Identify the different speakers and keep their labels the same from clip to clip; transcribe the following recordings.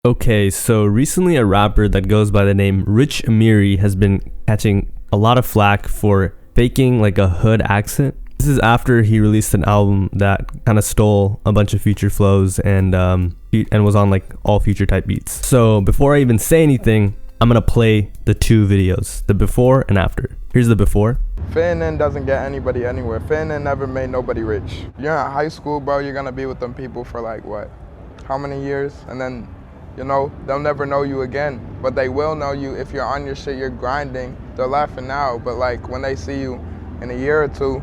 Speaker 1: Okay, so recently a rapper that goes by the name Rich Amiri has been catching a lot of flack for faking like a hood accent. This is after he released an album that kind of stole a bunch of Future flows and was on like all Future type beats. So before I even say anything, I'm gonna play the two videos, the before and after. Here's the before.
Speaker 2: Fitting doesn't get anybody anywhere. Fitting never made nobody rich. You're in high school, bro, you're gonna be with them people for like what? How many years? And then, you know, they'll never know you again. But they will know you if you're on your shit, you're grinding. They're laughing now, but like when they see you in a year or two,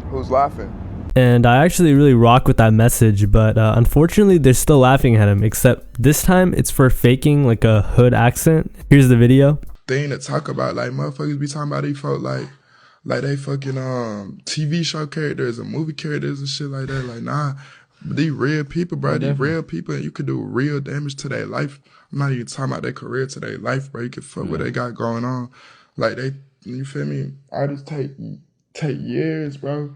Speaker 2: who's laughing?
Speaker 1: And I actually really rock with that message, but unfortunately they're still laughing at him, except this time it's for faking like a hood accent. Here's the video.
Speaker 3: Thing to talk about, like motherfuckers be talking about these folk like they fucking TV show characters and movie characters and shit like that. Like nah, these real people, bro. These real people, and you can do real damage to their life. I'm not even talking about their career, to their life, bro. You can fuck what they got going on. Like you feel me? Artists take years, bro.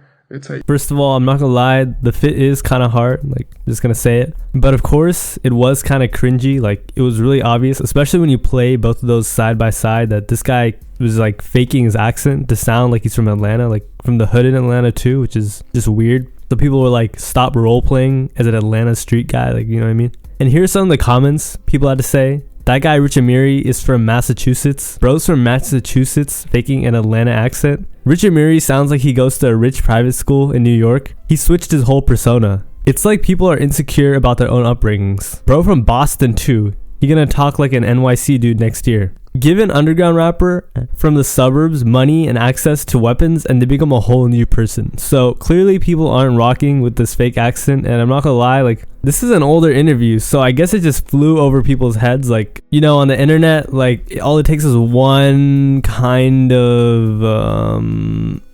Speaker 1: First of all, I'm not gonna lie, the fit is kind of hard, like I'm just gonna say it, but of course it was kind of cringy. Like it was really obvious, especially when you play both of those side by side, that this guy was like faking his accent to sound like he's from Atlanta, like from the hood in Atlanta too, which is just weird. So people were like, stop role playing as an Atlanta street guy, like, you know what I mean? And here's some of the comments people had to say. That guy, Rich Amiri, is from Massachusetts. Bro's from Massachusetts, faking an Atlanta accent. Rich Amiri sounds like he goes to a rich private school in New York. He switched his whole persona. It's like people are insecure about their own upbringings. Bro from Boston too. He gonna talk like an NYC dude next year. Give an underground rapper from the suburbs money and access to weapons and they become a whole new person. So clearly people aren't rocking with this fake accent, and I'm not gonna lie, like this is an older interview, so I guess it just flew over people's heads. Like, you know, on the internet, like all it takes is one kind of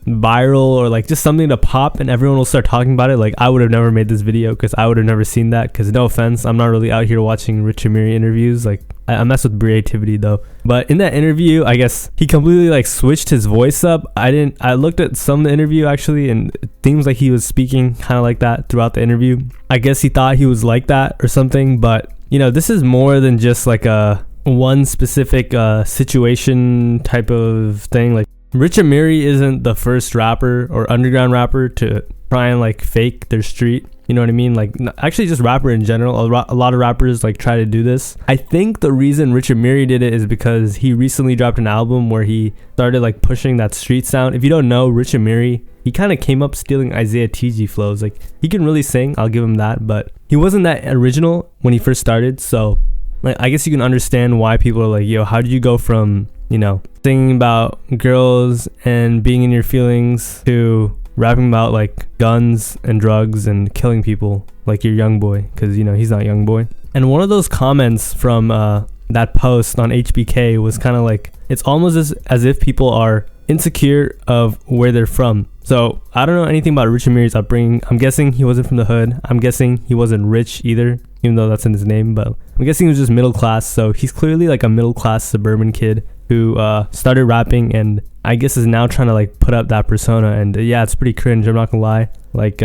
Speaker 1: viral or like just something to pop and everyone will start talking about it. Like I would have never made this video because I would have never seen that, because no offense, I'm not really out here watching Rich Amiri interviews. Like I mess with creativity though. But in that interview, I guess he completely like switched his voice up. I looked at some of the interview actually, and it seems like he was speaking kind of like that throughout the interview. I guess he thought he was like that or something, but you know, this is more than just like a one specific situation type of thing. Like Rich Amiri isn't the first rapper or underground rapper to try and like fake their street. You know what I mean? Like actually just rapper in general. A lot of rappers like try to do this. I think the reason Rich Amiri did it is because he recently dropped an album where he started like pushing that street sound. If you don't know, Rich Amiri, he kind of came up stealing Isaiah TG flows. Like he can really sing, I'll give him that, but he wasn't that original when he first started. So like I guess you can understand why people are like, yo, how did you go from, you know, singing about girls and being in your feelings to rapping about like guns and drugs and killing people like your young boy, because you know he's not young boy. And one of those comments from that post on HBK was kind of like, it's almost as if people are insecure of where they're from. So I don't know anything about Rich Amiri's upbringing. I'm guessing he wasn't from the hood. I'm guessing he wasn't rich either, even though that's in his name, but I'm guessing he was just middle class. So he's clearly like a middle class suburban kid who started rapping and I guess is now trying to like put up that persona. And yeah, it's pretty cringe, I'm not gonna lie. Like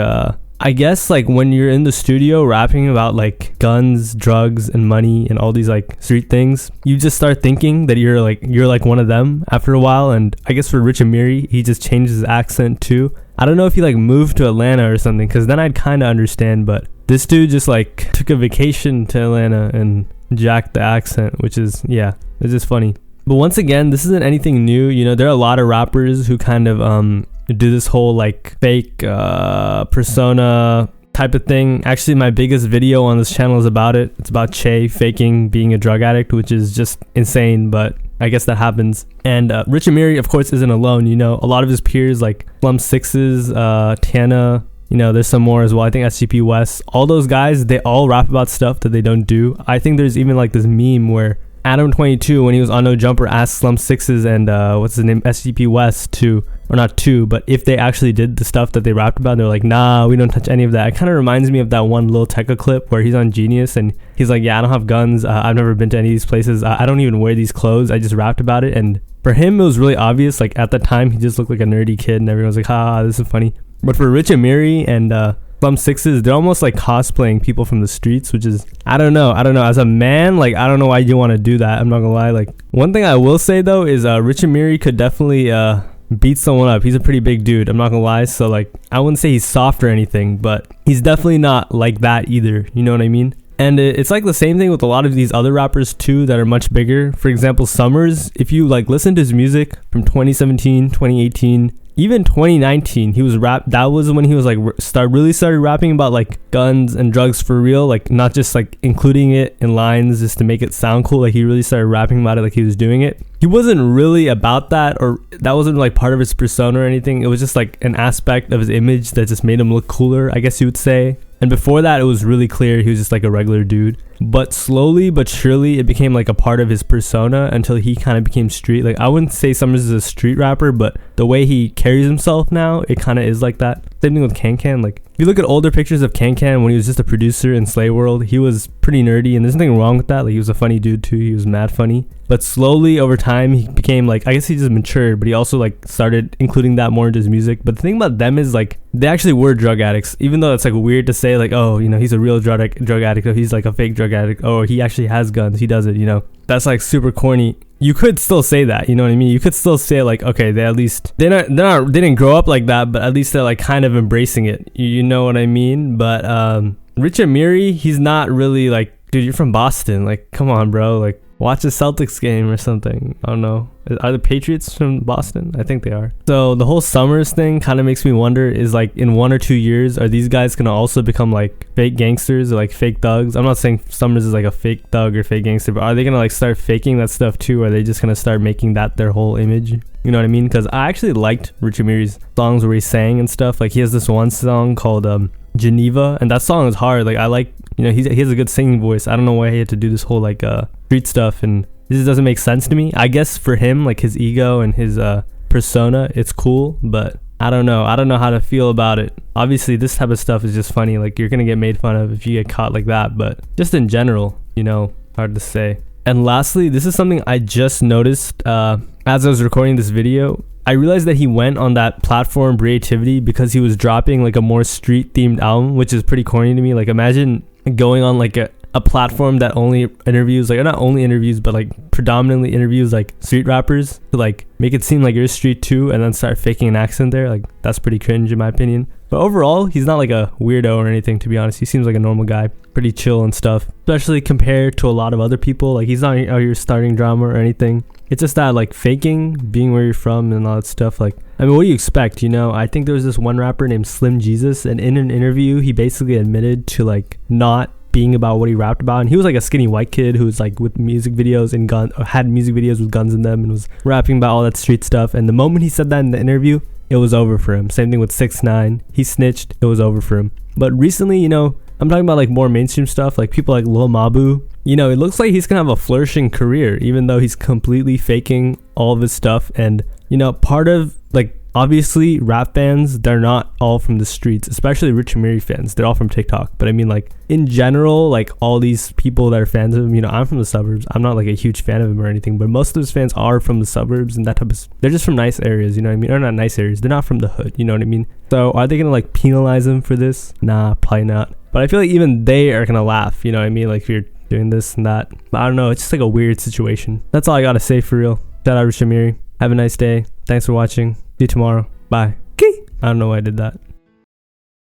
Speaker 1: I guess like when you're in the studio rapping about like guns, drugs and money and all these like street things, you just start thinking that you're like one of them after a while. And I guess for Rich Amiri, he just changed his accent too. I don't know if he like moved to Atlanta or something, because then I'd kind of understand, but this dude just like took a vacation to Atlanta and jacked the accent, which is, yeah, it's just funny. But once again, this isn't anything new. You know, there are a lot of rappers who kind of do this whole like fake persona type of thing. Actually, my biggest video on this channel is about it. It's about Che faking being a drug addict, which is just insane, but I guess that happens. And Rich Amiri, of course, isn't alone. You know, a lot of his peers like Slum Sixes, Tana, you know, there's some more as well. I think SCP West, all those guys, they all rap about stuff that they don't do. I think there's even like this meme where Adam22, when he was on No Jumper, asked Slum Sixes and what's his name, SCP West to, or not to, but if they actually did the stuff that they rapped about, they're like, nah, we don't touch any of that. It kind of reminds me of that one Lil Tecca clip where he's on Genius and he's like, yeah, I don't have guns, I've never been to any of these places, I don't even wear these clothes, I just rapped about it. And for him, it was really obvious. Like at the time, he just looked like a nerdy kid and everyone was like, ha, this is funny. But for Rich Amiri and Some sixes, they're almost like cosplaying people from the streets, which is, I don't know. As a man, like, I don't know why you want to do that. I'm not gonna lie. Like, one thing I will say though is Rich Amiri could definitely beat someone up. He's a pretty big dude, I'm not gonna lie. So like, I wouldn't say he's soft or anything, but he's definitely not like that either, you know what I mean? And it's like the same thing with a lot of these other rappers too that are much bigger. For example, Summers, if you like listen to his music from 2017, 2018, even 2019, he was that was when he was like really started rapping about like guns and drugs for real, like not just like including it in lines just to make it sound cool. Like he really started rapping about it like he was doing it. He wasn't really about that, or that wasn't like part of his persona or anything. It was just like an aspect of his image that just made him look cooler, I guess you would say. And before that, it was really clear he was just like a regular dude. But slowly but surely, it became like a part of his persona until he kind of became street. Like, I wouldn't say Summers is a street rapper, but the way he carries himself now, it kind of is like that. Same thing with Can. Like, if you look at older pictures of Can when he was just a producer in Slay World, he was pretty nerdy, and there's nothing wrong with that. Like, he was a funny dude too. He was mad funny. But slowly over time, he became like, I guess he just matured, but he also like started including that more into his music. But the thing about them is like, they actually were drug addicts, even though it's like weird to say like, oh, you know, he's a real drug addict, or he's like a fake drug addict, or he actually has guns, he does it, you know. That's like super corny. You could still say that, you know what I mean? You could still say like, okay, they didn't grow up like that, but at least they're like kind of embracing it. You know what I mean? But Rich Amiri, he's not really like, dude, you're from Boston. Like, come on, bro. Like, watch a Celtics game or something. I don't know. Are the Patriots from Boston? I think they are. So the whole Summers thing kind of makes me wonder, is like in 1 or 2 years, are these guys going to also become like fake gangsters or like fake thugs? I'm not saying Summers is like a fake thug or fake gangster, but are they going to like start faking that stuff too? Or are they just going to start making that their whole image? You know what I mean? Because I actually liked Rich Amiri's songs where he sang and stuff. Like, he has this one song called Geneva, and that song is hard. Like, I like, you know, he has a good singing voice. I don't know why he had to do this whole like street stuff, and this just doesn't make sense to me. I guess for him, like his ego and his persona, it's cool, but I don't know how to feel about it. Obviously this type of stuff is just funny. Like, you're gonna get made fun of if you get caught like that, but just in general, you know, hard to say. And lastly, this is something I just noticed as I was recording this video. I realized that he went on that platform Creativity because he was dropping like a more street themed album, which is pretty corny to me. Like, imagine going on like a platform that only interviews, like, or not only interviews, but like predominantly interviews like street rappers to like make it seem like you're street too, and then start faking an accent there. Like, that's pretty cringe in my opinion. But overall, he's not like a weirdo or anything, to be honest. He seems like a normal guy, pretty chill and stuff, especially compared to a lot of other people. Like, he's not out here starting drama or anything. It's just that like faking, being where you're from and all that stuff. Like, I mean, what do you expect, you know? I think there was this one rapper named Slim Jesus, and in an interview, he basically admitted to like not being about what he rapped about. And he was like a skinny white kid who was like with music videos and had music videos with guns in them and was rapping about all that street stuff. And the moment he said that in the interview, it was over for him. Same thing with 6ix9ine. He snitched, it was over for him. But recently, you know, I'm talking about like more mainstream stuff, like people like Lil Mabu. You know, it looks like he's gonna have a flourishing career, even though he's completely faking all of his stuff. And, you know, part of like, obviously rap fans, they're not all from the streets, especially Rich Amiri fans. They're all from TikTok. But I mean, like, in general, like all these people that are fans of him, you know, I'm from the suburbs. I'm not like a huge fan of him or anything, but most of his fans are from the suburbs and that type of, they're just from nice areas, you know what I mean? Or not nice areas, they're not from the hood, you know what I mean? So are they gonna like penalize him for this? Nah, probably not. But I feel like even they are gonna laugh, you know what I mean? Like, if you're doing this and that. But I don't know, it's just like a weird situation. That's all I gotta say for real. Shout out Rich Amiri. Have a nice day. Thanks for watching. See you tomorrow. Bye. I don't know why I did that.